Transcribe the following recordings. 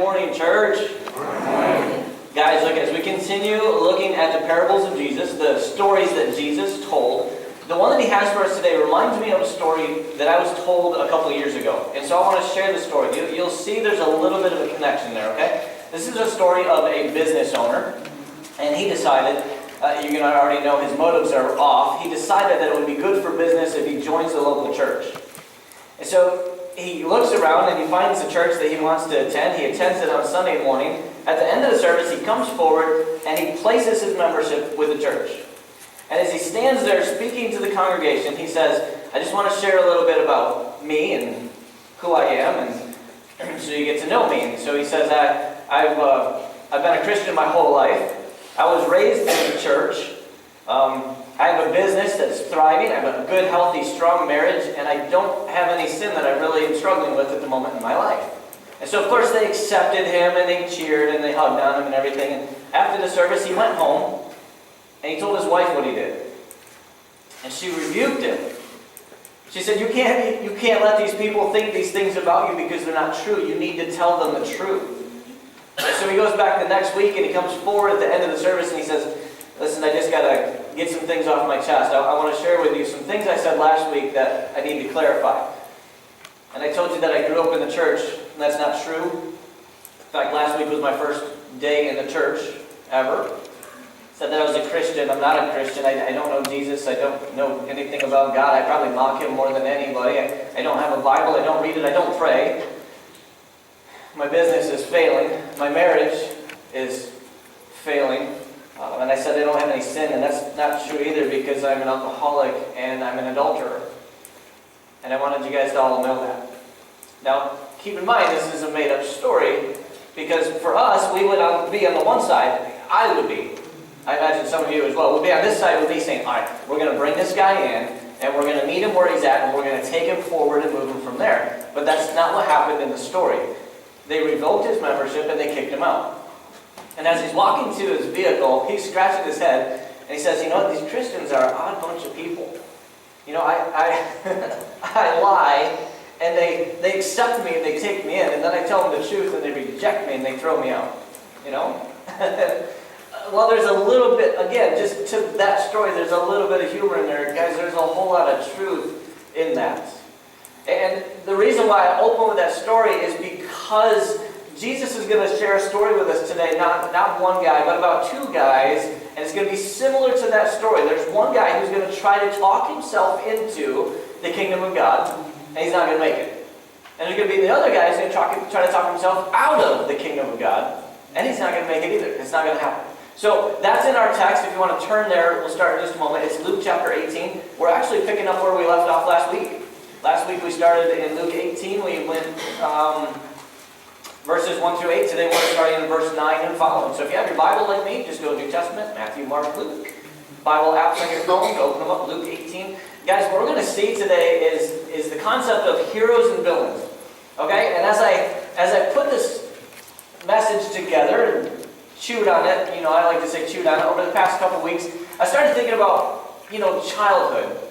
morning, church. Good morning. Guys, look, as we continue looking at the parables of Jesus, the stories that Jesus told, the one that he has for us today reminds me of a story that I was told a couple years ago. And so I want to share the story. You'll see there's a little bit of a connection there, okay? This is a story of a business owner, and he decided, you're going to already know his motives are off, he decided that it would be good for business if he joins the local church. And so he looks around and he finds the church that he wants to attend. He attends it on Sunday morning. At the end of the service, he comes forward and he places his membership with the church. And as he stands there speaking to the congregation, he says, I just want to share a little bit about me and who I am, and so you get to know me. And so he says, I've been a Christian my whole life. I was raised in the church. I have a business that's thriving. I have a good, healthy, strong marriage, and I don't have any sin that I really am struggling with at the moment in my life. And so, of course, they accepted him, and they cheered, and they hugged on him and everything. And after the service, he went home, and he told his wife what he did. And she rebuked him. She said, you can't let these people think these things about you because they're not true. You need to tell them the truth. And so he goes back the next week, and he comes forward at the end of the service, and he says, listen, I just got to get some things off my chest. I want to share with you some things I said last week that I need to clarify. And I told you that I grew up in the church, and that's not true. In fact, last week was my first day in the church ever. Said that I was a Christian. I'm not a Christian. I don't know Jesus. I don't know anything about God. I probably mock him more than anybody. I don't have a Bible. I don't read it. I don't pray. My business is failing. My marriage is failing. And I said I don't have any sin, and that's not true either because I'm an alcoholic and I'm an adulterer. And I wanted you guys to all know that. Now, keep in mind, this is a made-up story because for us, we would be on the one side. I would be. I imagine some of you as well would be on this side with me saying, all right, we're going to bring this guy in, and we're going to meet him where he's at, and we're going to take him forward and move him from there. But that's not what happened in the story. They revoked his membership, and they kicked him out. And as he's walking to his vehicle, he's scratching his head, and he says, you know what, these Christians are an odd bunch of people. You know, I lie, and they accept me, and they take me in, and then I tell them the truth, and they reject me, and they throw me out. You know? Well, there's a little bit, again, just to that story, there's a little bit of humor in there. Guys, there's a whole lot of truth in that. And the reason why I open with that story is because Jesus is going to share a story with us today, not one guy, but about two guys, and it's going to be similar to that story. There's one guy who's going to try to talk himself into the kingdom of God, and he's not going to make it. And there's going to be the other guy who's going to try to talk himself out of the kingdom of God, and he's not going to make it either. It's not going to happen. So that's in our text. If you want to turn there, we'll start in just a moment. It's Luke chapter 18. We're actually picking up where we left off last week. Last week we started in Luke 18. We went verses 1 through 8. Today we're starting in verse 9 and following. So if you have your Bible like me, just go to New Testament, Matthew, Mark, Luke. Bible apps on your phone, open them up, Luke 18. Guys, what we're going to see today is the concept of heroes and villains. Okay? And as I put this message together and chewed on it, you know, I like to say chewed on it, over the past couple weeks, I started thinking about, you know, childhood.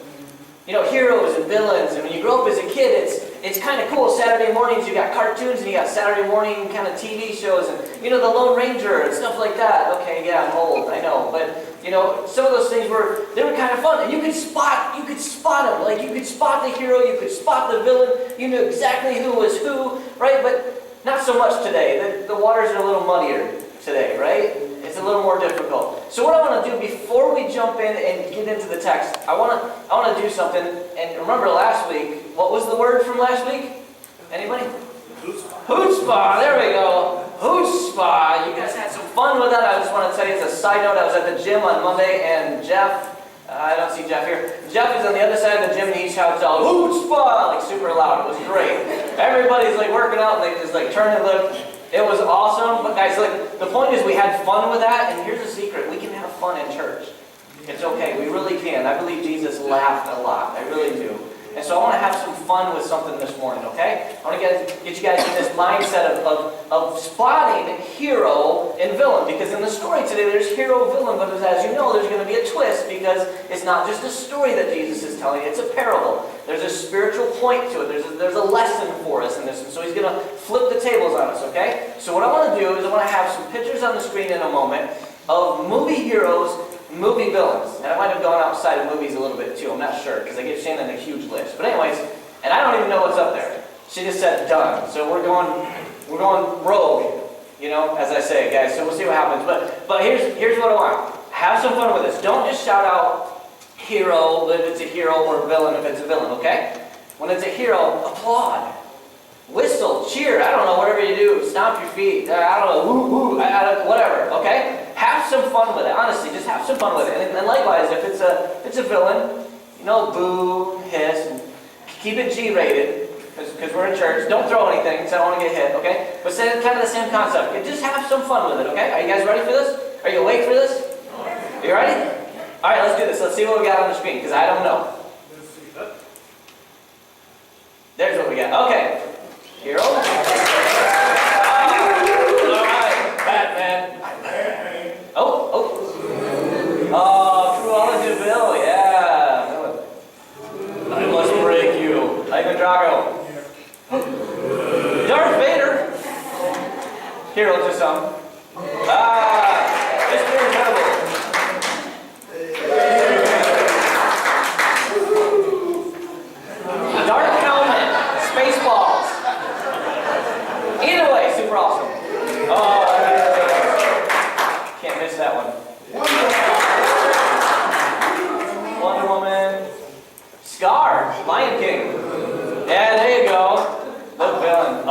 You know, heroes and villains, and when you grow up as a kid, it's kind of cool. Saturday mornings, you got cartoons, and you got Saturday morning kind of TV shows, and, you know, the Lone Ranger and stuff like that. Okay, yeah, I'm old, I know, but, you know, some of those things were kind of fun, and you could spot them. Like, you could spot the hero, you could spot the villain, you knew exactly who was who, right? But not so much today. The waters are a little muddier today, right? It's a little more difficult. So what I want to do before we jump in and get into the text, I want to do something. And remember last week, what was the word from last week? Anybody? Chutzpah. There we go. Chutzpah. You guys had some fun with that. I just want to tell you, it's a side note. I was at the gym on Monday, and Jeff, I don't see Jeff here. Jeff is on the other side of the gym, and he shouts out, Chutzpah, like super loud. It was great. Everybody's like working out, and they just like turn and look. It was awesome, but guys, like, the point is we had fun with that, and here's the secret. We can have fun in church. It's okay. We really can. I believe Jesus laughed a lot. I really do. And so I want to have some fun with something this morning, okay? I want to get you guys in this mindset of spotting hero and villain. Because in the story today, there's hero, villain, but as you know, there's going to be a twist because it's not just a story that Jesus is telling, it's a parable. There's a spiritual point to it. There's a lesson for us in this. And so he's going to flip the tables on us, okay? So what I want to do is I want to have some pictures on the screen in a moment of movie heroes, movie villains. And I might have gone outside of movies a little bit too. I'm not sure because I give Shannon a huge list. But anyways, and I don't even know what's up there. She just said done. So we're going rogue, you know, as I say, guys. So we'll see what happens. But here's what I want. Have some fun with this. Don't just shout out hero if it's a hero or villain if it's a villain, okay? When it's a hero, applaud. Whistle, cheer, I don't know, whatever you do. Stomp your feet. I don't know, woo, whatever, okay? Have some fun with it. Honestly, just have some fun with it. And likewise, if it's a villain, you know, boo, hiss, and keep it G-rated, because we're in church. Don't throw anything, because I don't want to get hit, okay? But say kind of the same concept. Just have some fun with it, okay? Are you guys ready for this? Are you awake for this? Are you ready? All right, let's do this. Let's see what we got on the screen, because I don't know. There's what we got. Okay. Hero. All right, Batman. Oh, Cruella de Vil, yeah. I must break you. Ivan Drago. Darth Vader. Hero to some. Mr. Incredible. Dark Helmet. Spaceballs. Either way, super awesome. Can't miss that one. Wonder Woman. Scar, Lion King. Yeah, there you go. The villain.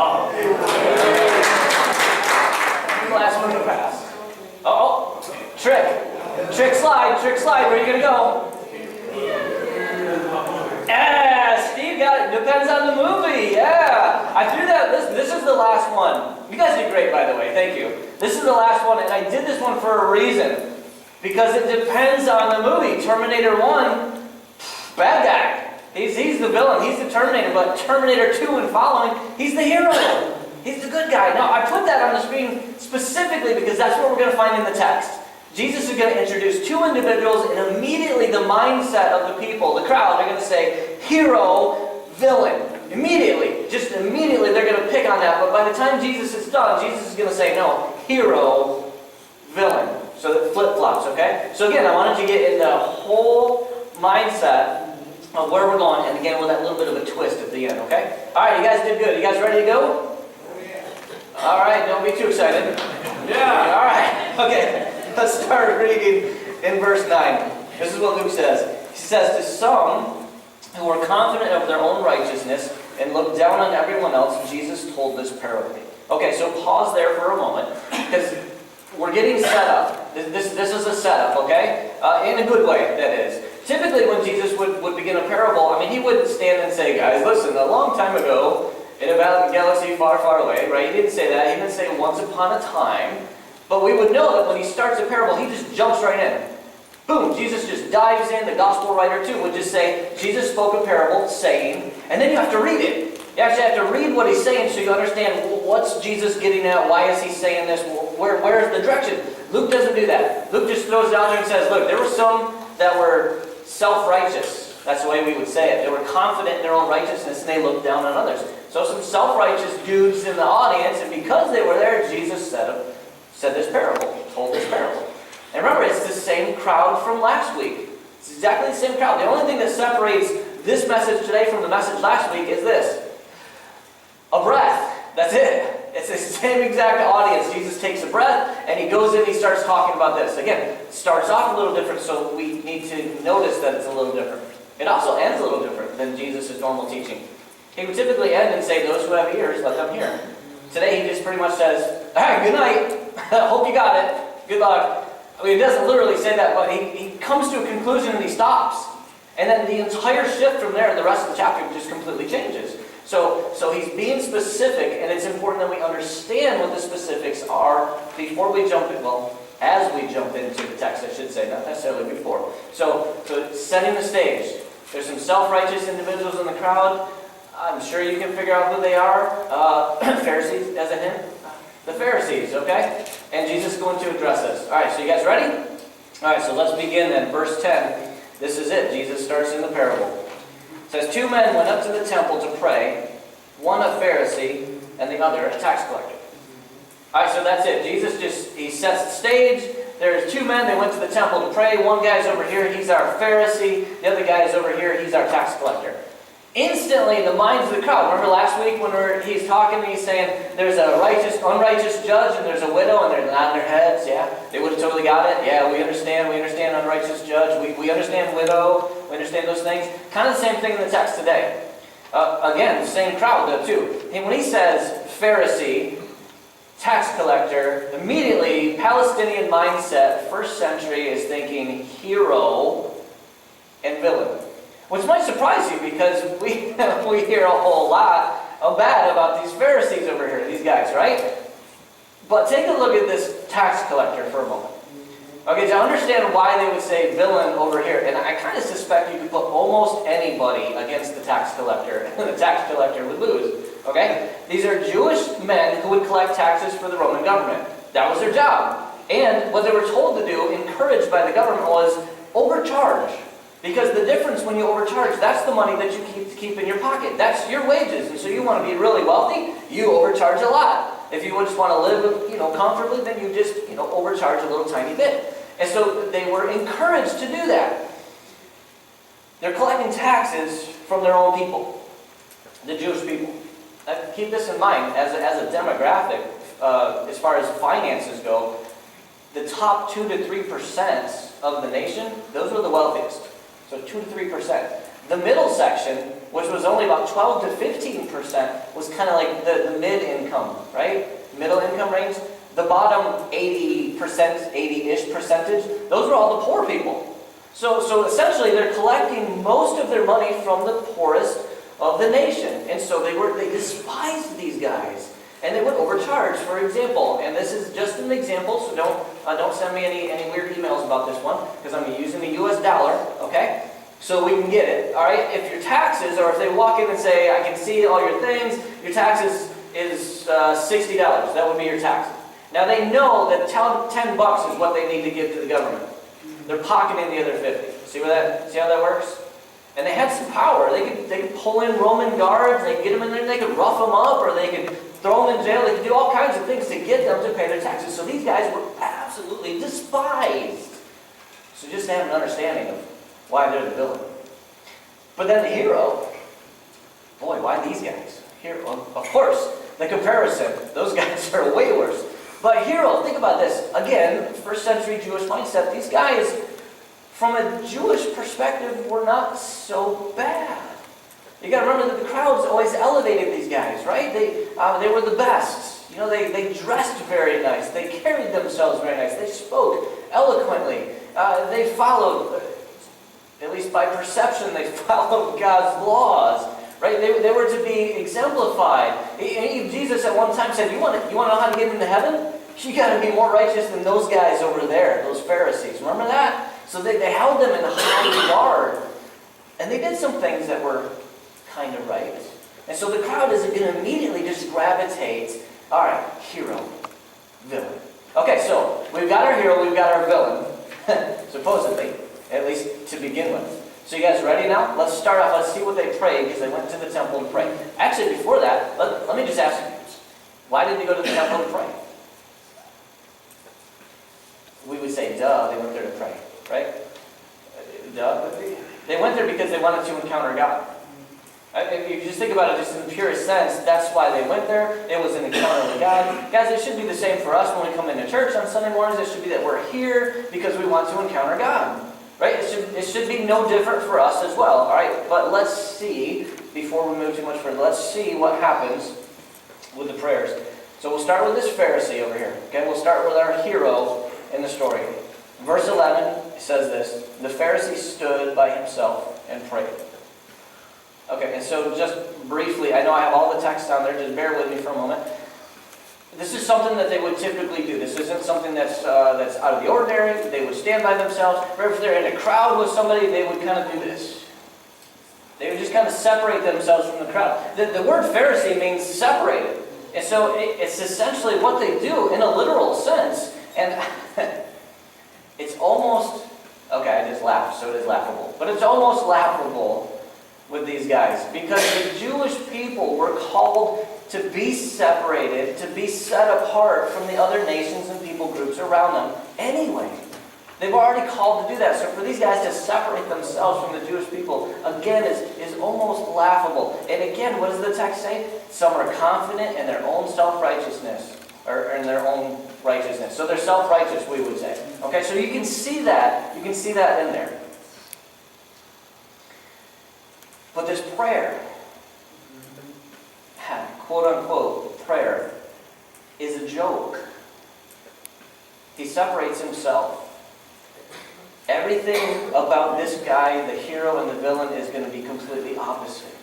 Last one to pass. Trick slide. Where are you gonna go? Yeah, Steve got it. Depends on the movie. Yeah. I threw that. This is the last one. You guys did great, by the way. Thank you. This is the last one, and I did this one for a reason. Because it depends on the movie. Terminator 1, bad guy. He's the villain. He's the Terminator. But Terminator 2 and following, he's the hero. He's the good guy. Now, I put that on the screen specifically because that's what we're going to find in the text. Jesus is going to introduce two individuals, and immediately the mindset of the people, the crowd, they're going to say, hero, villain. Immediately. Just immediately they're going to pick on that. But by the time Jesus is done, Jesus is going to say, no, hero, villain. So that flip-flops, okay? So again, I wanted to get in the whole mindset of where we're going, and again, with that little bit of a twist at the end, okay? All right, you guys did good. You guys ready to go? All right, don't be too excited. Yeah. All right, okay. Let's start reading in verse 9. This is what Luke says. He says, to some who were confident of their own righteousness and looked down on everyone else, Jesus told this parable. Okay, so pause there for a moment, because we're getting set up. This is a setup, okay? In a good way, that is. Typically when Jesus would begin a parable, I mean, he wouldn't stand and say, guys, listen, a long time ago, in a galaxy far, far away, right? He didn't say that. He didn't say once upon a time. But we would know that when he starts a parable, he just jumps right in. Boom, Jesus just dives in. The gospel writer, too, would just say, Jesus spoke a parable, saying, and then you have to read it. You actually have to read what he's saying so you understand what's Jesus getting at, why is he saying this, where is the direction. Luke doesn't do that. Luke just throws it out there and says, look, there were some that were self-righteous. That's the way we would say it. They were confident in their own righteousness and they looked down on others. So some self-righteous dudes in the audience, and because they were there, Jesus said this parable, told this parable. And remember, it's the same crowd from last week. It's exactly the same crowd. The only thing that separates this message today from the message last week is this. A breath. That's it. It's the same exact audience. Jesus takes a breath, and he goes in, he starts talking about this. Again, it starts off a little different, so we need to notice that it's a little different. It also ends a little different than Jesus' normal teaching. He would typically end and say, those who have ears, let them hear. Today, he just pretty much says, all right, good night. Hope you got it. Good luck. I mean, he doesn't literally say that, but he comes to a conclusion and he stops. And then the entire shift from there, the rest of the chapter just completely changes. So he's being specific, and it's important that we understand what the specifics are before we jump in. Well, as we jump into the text, I should say, not necessarily before. So setting the stage. There's some self-righteous individuals in the crowd. I'm sure you can figure out who they are. Pharisees, as a hint. The Pharisees, okay? And Jesus is going to address this. All right, so you guys ready? All right, so let's begin then. Verse 10. This is it. Jesus starts in the parable. It says, 2 men went up to the temple to pray, one a Pharisee and the other a tax collector. All right, so that's it. Jesus he sets the stage. There's 2 men, they went to the temple to pray. One guy's over here, he's our Pharisee. The other guy's over here, he's our tax collector. Instantly, in the minds of the crowd, remember last week when he's talking and he's saying, there's a unrighteous judge and there's a widow, and they're nodding their heads, yeah? They would have totally got it. Yeah, we understand unrighteous judge. We understand widow. We understand those things. Kind of the same thing in the text today. Again, the same crowd though too. And when he says Pharisee, tax collector, immediately, Palestinian mindset, first century, is thinking hero and villain. Which might surprise you because we hear a whole lot of bad about these Pharisees over here, these guys, right? But take a look at this tax collector for a moment. Okay, to understand why they would say villain over here, and I kind of suspect you could put almost anybody against the tax collector, and the tax collector would lose. Okay? These are Jewish men who would collect taxes for the Roman government. That was their job. And what they were told to do, encouraged by the government, was overcharge. Because the difference when you overcharge, that's the money that you keep in your pocket. That's your wages. And so you want to be really wealthy, you overcharge a lot. If you just want to live, comfortably, then you just, overcharge a little tiny bit. And so they were encouraged to do that. They're collecting taxes from their own people, the Jewish people. Keep this in mind as a demographic, as far as finances go. The top 2 to 3% of the nation, those were the wealthiest. So 2 to 3%. The middle section, which was only about 12 to 15%, was kind of like the mid-income, right? Middle income range. The bottom 80%, 80-ish percentage, those were all the poor people. So essentially they're collecting most of their money from the poorest of the nation. And so they despised these guys. And they would overcharge, for example. And this is just an example, so don't send me any weird emails about this one, because I'm using the US dollar, okay? So we can get it, all right? If your taxes, or if they walk in and say, I can see all your things, your taxes is $60, that would be your taxes. Now they know that $10 is what they need to give to the government. They're pocketing the other 50. See how that works? And they had some power. They could pull in Roman guards, they could get them in there, they could rough them up, or they could throw them in jail. They could do all kinds of things to get them to pay their taxes. So these guys were absolutely despised. So just to have an understanding of why they're the villain. But then the hero, boy, why these guys? Hero, of course, the comparison, those guys are way worse. But hero, think about this. Again, first century Jewish mindset, these guys, from a Jewish perspective, were not so bad. You got to remember that the crowds always elevated these guys, right? They were the best. They dressed very nice. They carried themselves very nice. They spoke eloquently. They followed, at least by perception, they followed God's laws, right? They were to be exemplified. Jesus at one time said, "You want to know how to get into heaven? You got to be more righteous than those guys over there, those Pharisees." Remember that? So they held them in high regard. And they did some things that were kind of right. And so the crowd is going to immediately just gravitate, all right, hero, villain. Okay, so we've got our hero, we've got our villain, supposedly, at least to begin with. So you guys ready now? Let's start off, let's see what they prayed, because they went to the temple to pray. Actually, before that, let me just ask you, why did they go to the temple to pray? We would say, duh, they went there to pray. Right? Duh. They went there because they wanted to encounter God. If you just think about it just in the purest sense, that's why they went there. It was an encounter with God. Guys, it should be the same for us when we come into church on Sunday mornings. It should be that we're here because we want to encounter God. Right? It should be no different for us as well. All right? But let's see, before we move too much further, let's see what happens with the prayers. So we'll start with this Pharisee over here. Okay? We'll start with our hero in the story. Verse 11 says this, the Pharisee stood by himself and prayed. Okay, and so just briefly, I know I have all the text down there, just bear with me for a moment. This is something that they would typically do. This isn't something that's out of the ordinary. They would stand by themselves. Or if they're in a crowd with somebody, they would kind of do this. kind of separate themselves from the crowd. The word Pharisee means separated. And so it's essentially what they do in a literal sense. And it's almost, okay, I just laughed, so it is laughable. But it's almost laughable with these guys, because the Jewish people were called to be separated, to be set apart from the other nations and people groups around them anyway. They were already called to do that. So for these guys to separate themselves from the Jewish people, again, is almost laughable. And again, what does the text say? Some are confident in their own self-righteousness, or in their own righteousness. So they're self-righteous, we would say. Okay, so you can see that. You can see that in there. But this prayer, quote-unquote prayer, is a joke. He separates himself. Everything about this guy, the hero and the villain, is going to be completely opposite.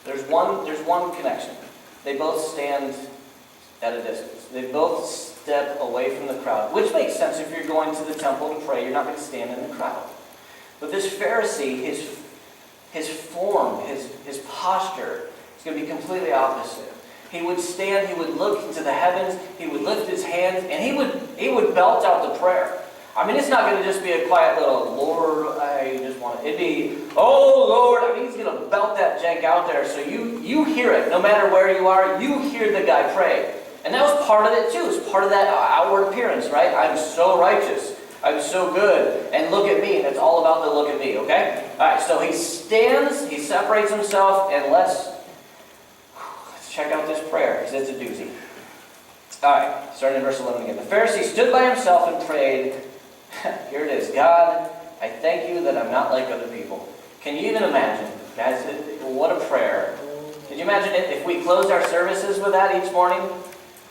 There's one connection. They both stand at a distance. They both step away from the crowd, which makes sense. If you're going to the temple to pray, you're not going to stand in the crowd. But this Pharisee, his form, his posture is going to be completely opposite. He would stand, he would look into the heavens, he would lift his hands, and he would belt out the prayer. I mean, it's not going to just be a quiet little, Lord, I just want it. It'd be, oh, Lord. I mean, he's going to belt that jank out there so you hear it. No matter where you are, you hear the guy pray. And that was part of it too. It's part of that outward appearance, right? I'm so righteous. I'm so good. And look at me. And it's all about the look at me, okay? All right, so he stands, he separates himself, and let's check out this prayer, because it's a doozy. All right, starting in verse 11 again. The Pharisee stood by himself and prayed, here it is, God, I thank you that I'm not like other people. Can you even imagine? Guys, what a prayer. Can you imagine it if we closed our services with that each morning?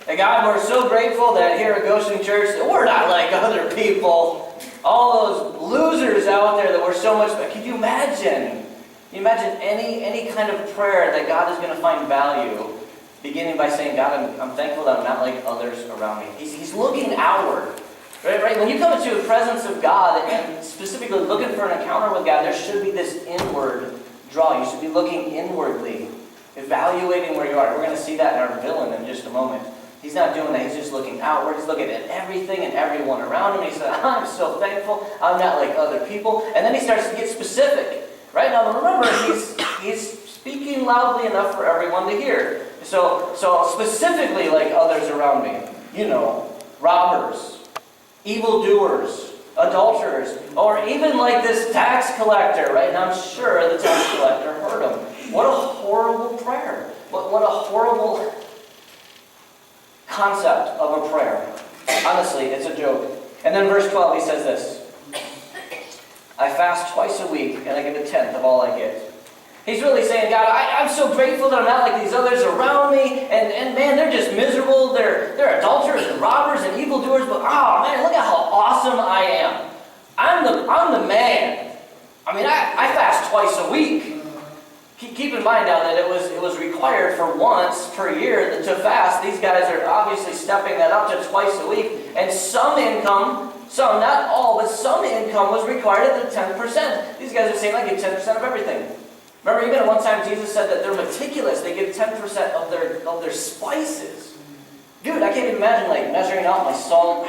And God, we're so grateful that here at Goshen Church, that we're not like other people. All those losers out there that we're so much better. Can you imagine? Can you imagine any kind of prayer that God is going to find value, beginning by saying, God, I'm thankful that I'm not like others around me. He's looking outward. Right? When you come into the presence of God, and specifically looking for an encounter with God, there should be this inward draw. You should be looking inwardly, evaluating where you are. We're going to see that in our villain in just a moment. He's not doing that. He's just looking outward. He's looking at everything and everyone around him. He said, I'm so thankful. I'm not like other people. And then he starts to get specific. Right? Now remember, he's speaking loudly enough for everyone to hear. So specifically like others around me. You know, robbers, evildoers, adulterers, or even like this tax collector, right? And I'm sure the tax collector heard him. What a horrible prayer. What a horrible concept of a prayer. Honestly, it's a joke. And then verse 12, he says this. I fast twice a week, and I give a tenth of all I get. He's really saying, God, I'm so grateful that I'm not like these others around me, and man, they're just miserable. They're adulterers and robbers and evildoers, but oh man, look at how awesome I am. I'm the man. I mean, I fast twice a week. Keep in mind now that it was required for once per year to fast. These guys are obviously stepping that up to twice a week, and some income, some, not all, but some income was required at the 10%. These guys are saying, I give 10% of everything. Remember, even at one time, Jesus said that they're meticulous. They give 10% of their spices. Dude, I can't even imagine like measuring out my salt.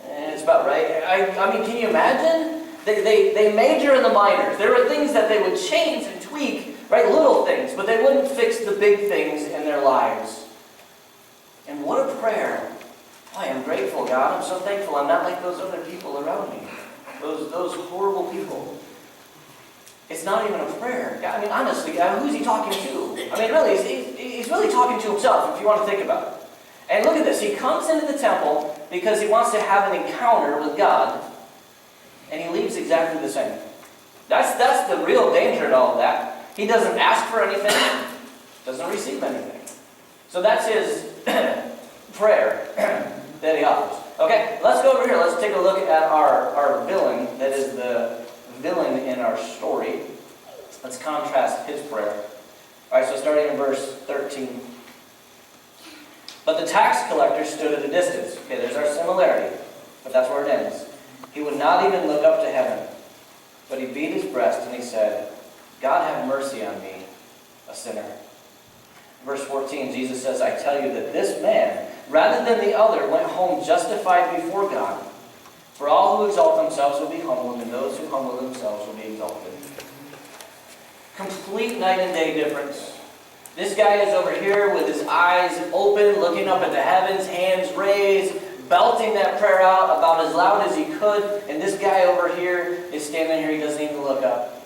It's about right. I mean, can you imagine? They major in the minors. There were things that they would change and tweak, right? Little things, but they wouldn't fix the big things in their lives. And what a prayer. I am grateful, God. I'm so thankful I'm not like those other people around me. Those horrible people. It's not even a prayer. I mean, honestly, who's he talking to? I mean, really, he's really talking to himself, if you want to think about it. And look at this. He comes into the temple because he wants to have an encounter with God, and he leaves exactly the same. That's the real danger in all of that. He doesn't ask for anything, doesn't receive anything. So that's his prayer that he offers. Okay, let's go over here. Let's take a look at our villain, that is the villain in our story. Let's contrast his prayer. All right, so starting in verse 13. But the tax collector stood at a distance. Okay, there's our similarity, but that's where it ends. He would not even look up to heaven, but he beat his breast and he said, God, have mercy on me, a sinner. Verse 14, Jesus says, I tell you that this man, rather than the other, went home justified before God. For all who exalt themselves will be humbled, and those who humble themselves will be exalted. Complete night and day difference. This guy is over here with his eyes open, looking up at the heavens, hands raised, belting that prayer out about as loud as he could. And this guy over here is standing here, he doesn't even look up.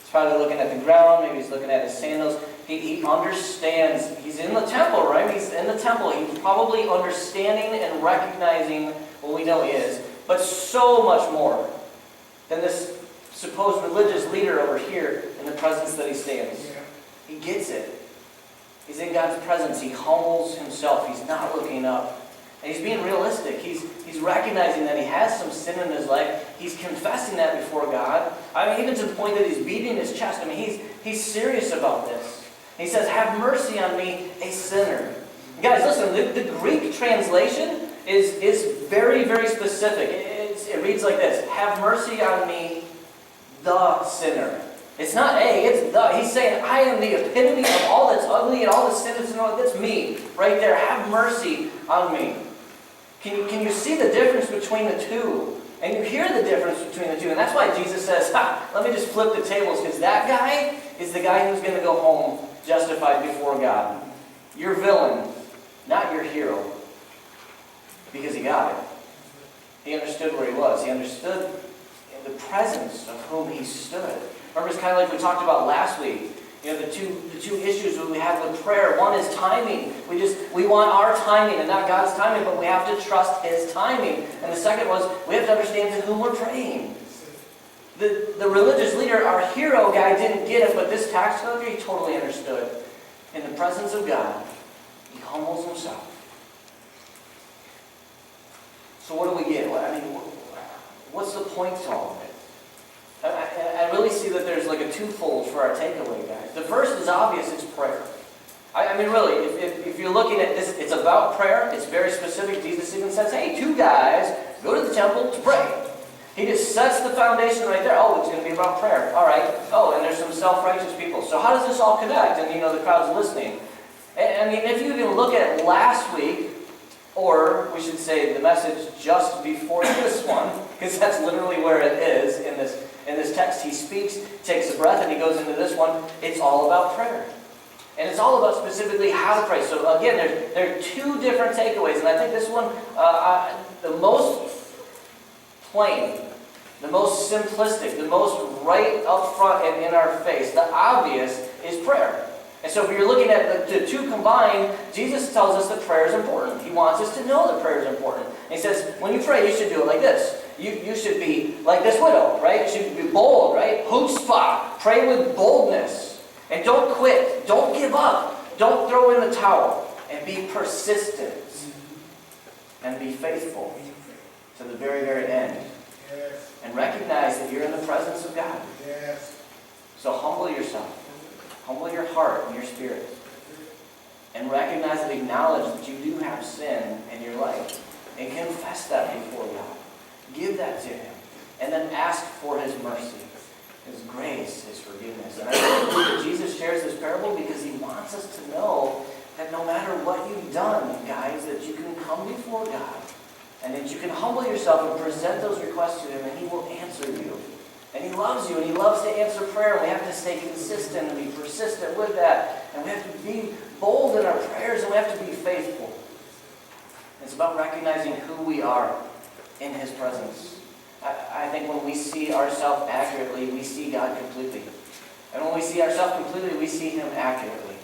He's probably looking at the ground, maybe he's looking at his sandals. He understands, he's in the temple, right? He's in the temple. He's probably understanding and recognizing what we know he is. But so much more than this supposed religious leader over here in the presence that he stands. He gets it. He's in God's presence. He humbles himself. He's not looking up. And he's being realistic. He's recognizing that he has some sin in his life. He's confessing that before God. I mean, even to the point that he's beating his chest. I mean, he's serious about this. He says, have mercy on me, a sinner. Guys, listen, the Greek translation is very, very specific. It reads like this, have mercy on me, the sinner. It's not a, it's the. He's saying, I am the epitome of all that's ugly and all the sin that's me. Right there, have mercy on me. Can you see the difference between the two? And you hear the difference between the two. And that's why Jesus says, let me just flip the tables, because that guy is the guy who's going to go home justified before God. Your villain, not your hero. Because he got it. He understood where he was. He understood in the presence of whom he stood. Remember, it's kind of like we talked about last week. You know, the two issues that we have with prayer. One is timing. We want our timing and not God's timing, but we have to trust his timing. And the second was, we have to understand to whom we're praying. The religious leader, our hero guy, didn't get it, but this tax collector, he totally understood. In the presence of God, he humbles himself. So what do we get? I mean, what's the point to all of it? I really see that there's like a twofold for our takeaway, guys. The first is obvious, it's prayer. I mean, really, if you're looking at this, it's about prayer. It's very specific. Jesus even says, hey, two guys go to the temple to pray. He just sets the foundation right there. Oh, it's going to be about prayer. All right. Oh, and there's some self-righteous people. So how does this all connect? And, the crowd's listening. I mean, if you even look at last week, or we should say the message just before this one, because that's literally where it is in this text. He speaks, takes a breath, and he goes into this one. It's all about prayer. And it's all about specifically how to pray. So again, there are two different takeaways. And I think this one, the most plain, the most simplistic, the most right up front and in our face, the obvious is prayer. And so if you're looking at the two combined, Jesus tells us that prayer is important. He wants us to know that prayer is important. And he says, when you pray, you should do it like this. You should be like this widow, right? You should be bold, right? Chutzpah. Pray with boldness. And don't quit. Don't give up. Don't throw in the towel. And be persistent. And be faithful to the very, very end. Yes. And recognize that you're in the presence of God. Yes. So humble yourself. Humble your heart and your spirit. And recognize and acknowledge that you do have sin in your life. And confess that before God. Give that to him. And then ask for his mercy, his grace, his forgiveness. And I really believe that Jesus shares this parable because he wants us to know that no matter what you've done, guys, that you can come before God. And that you can humble yourself and present those requests to him, and he will answer you. And he loves you, and he loves to answer prayer. And we have to stay consistent and be persistent with that. And we have to be bold in our prayers, and we have to be faithful. It's about recognizing who we are in his presence. I think when we see ourselves accurately, we see God completely. And when we see ourselves completely, we see him accurately.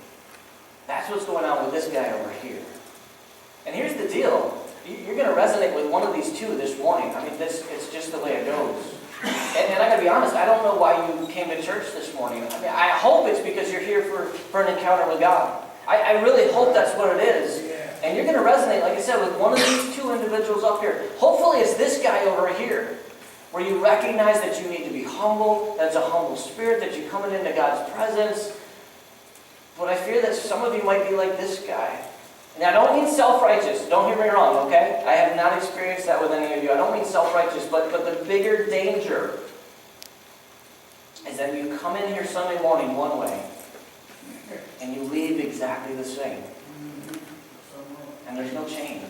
That's what's going on with this guy over here. And here's the deal. You're going to resonate with one of these two this morning. I mean, it's just the way it goes. And I got to be honest, I don't know why you came to church this morning. I mean, I hope it's because you're here for an encounter with God. I really hope that's what it is. And you're going to resonate, like I said, with one of these two individuals up here. Hopefully it's this guy over here, where you recognize that you need to be humble, that's a humble spirit, that you're coming into God's presence. But I fear that some of you might be like this guy. And I don't mean self-righteous. Don't hear me wrong, okay? I have not experienced that with any of you. I don't mean self-righteous, but the bigger danger is that you come in here Sunday morning one way, and you leave exactly the same. And there's no change.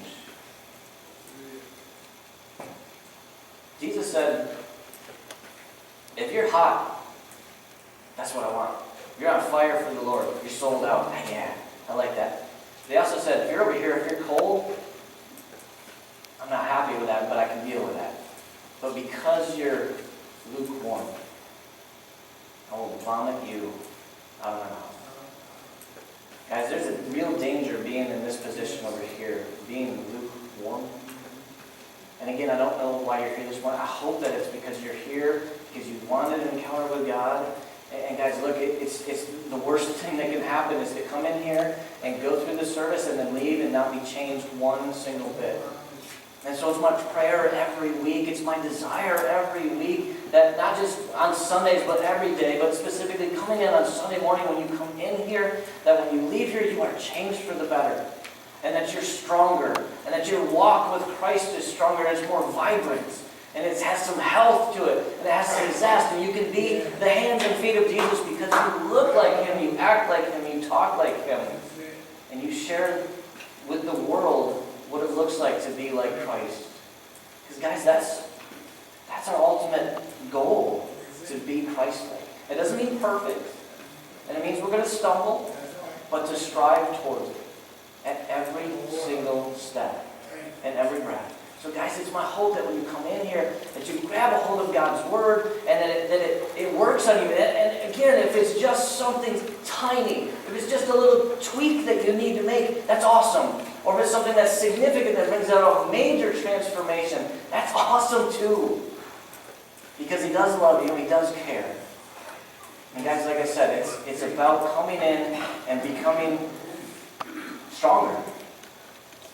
Jesus said, if you're hot, that's what I want. You're on fire for the Lord. You're sold out. Yeah, I like that. They also said, if you're over here, if you're cold, I'm not happy with that, but I can deal with that. But because you're lukewarm, I will vomit you out of my mouth. Guys, there's a real danger being in this position over here, being lukewarm. And again, I don't know why you're here this morning. I hope that it's because you're here, because you wanted an encounter with God. And guys, look, it's the worst thing that can happen is to come in here and go through the service and then leave and not be changed one single bit. And so it's my prayer every week, it's my desire every week that not just on Sundays, but every day, but specifically coming in on Sunday morning when you come in here, that when you leave here, you are changed for the better. And that you're stronger, and that your walk with Christ is stronger, and it's more vibrant, and it has some health to it, and it has some zest, and you can be the hands and feet of Jesus because you look like Him, you act like Him, you talk like Him, and you share with the world what it looks like to be like Christ. Because guys, that's our ultimate goal, to be Christ-like. It doesn't mean perfect, and it means we're going to stumble, but to strive towards it. At every single step and every breath. So guys, it's my hope that when you come in here, that you grab a hold of God's Word and that it works on you. And again, if it's just something tiny, if it's just a little tweak that you need to make, that's awesome. Or if it's something that's significant that brings out a major transformation, that's awesome too. Because He does love you, He does care. And guys, like I said, it's about coming in and becoming stronger,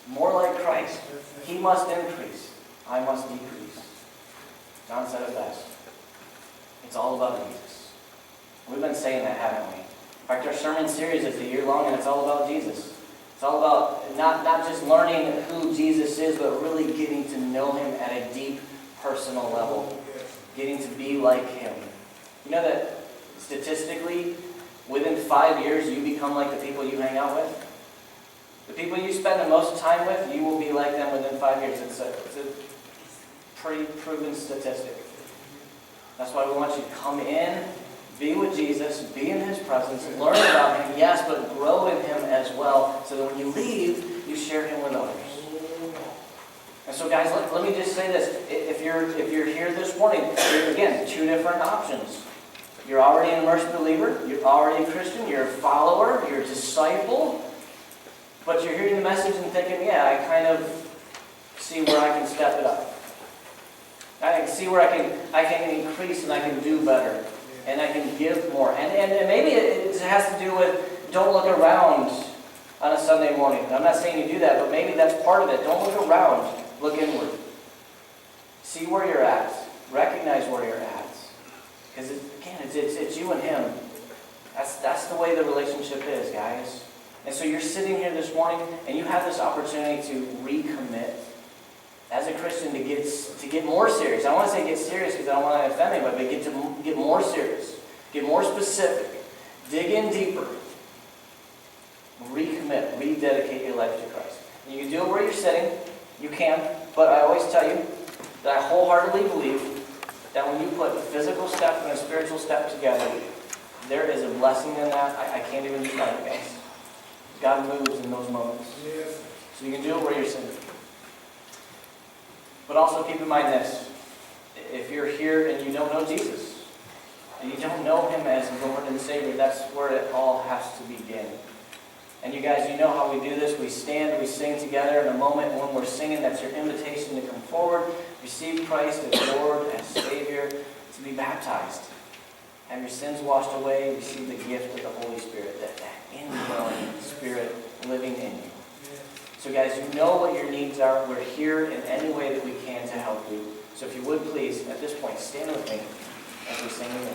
more like Christ. He must increase, I must decrease. John said it best. It's all about Jesus. We've been saying that, haven't we? In fact, our sermon series is a year long, and it's all about Jesus. It's all about not just learning who Jesus is, but really getting to know Him at a deep personal level. Getting to be like Him. You know that statistically, within 5 years, you become like the people you hang out with? The people you spend the most time with, you will be like them within 5 years. It's a pretty proven statistic. That's why we want you to come in, be with Jesus, be in His presence, learn about Him, yes, but grow in Him as well, so that when you leave, you share Him with others. And so guys, let me just say this. If you're here this morning, again, two different options. You're already an immersed believer, you're already a Christian, you're a follower, you're a disciple, but you're hearing the message and thinking, yeah, I kind of see where I can step it up. I can see where I can increase and I can do better. And I can give more. And maybe it has to do with don't look around on a Sunday morning. I'm not saying you do that, but maybe that's part of it. Don't look around. Look inward. See where you're at. Recognize where you're at. Because, again, it's you and Him. That's the way the relationship is, guys. And so you're sitting here this morning, and you have this opportunity to recommit as a Christian to get more serious. I want to say get serious because I don't want to offend anybody, but get more serious, get more specific, dig in deeper, recommit, rededicate your life to Christ. And you can do it where you're sitting. You can, but I always tell you that I wholeheartedly believe that when you put a physical step and a spiritual step together, there is a blessing in that. I can't even describe it, guys. God moves in those moments. So you can do it where you're sitting. But also keep in mind this. If you're here and you don't know Jesus, and you don't know Him as Lord and Savior, that's where it all has to begin. And you guys, you know how we do this. We stand, we sing together in a moment. And when we're singing, that's your invitation to come forward, receive Christ as Lord and Savior, to be baptized. Have your sins washed away, receive the gift of the Holy Spirit, that indwelling Spirit living in you. So guys, you know what your needs are. We're here in any way that we can to help you. So if you would please, at this point, stand with me as we sing the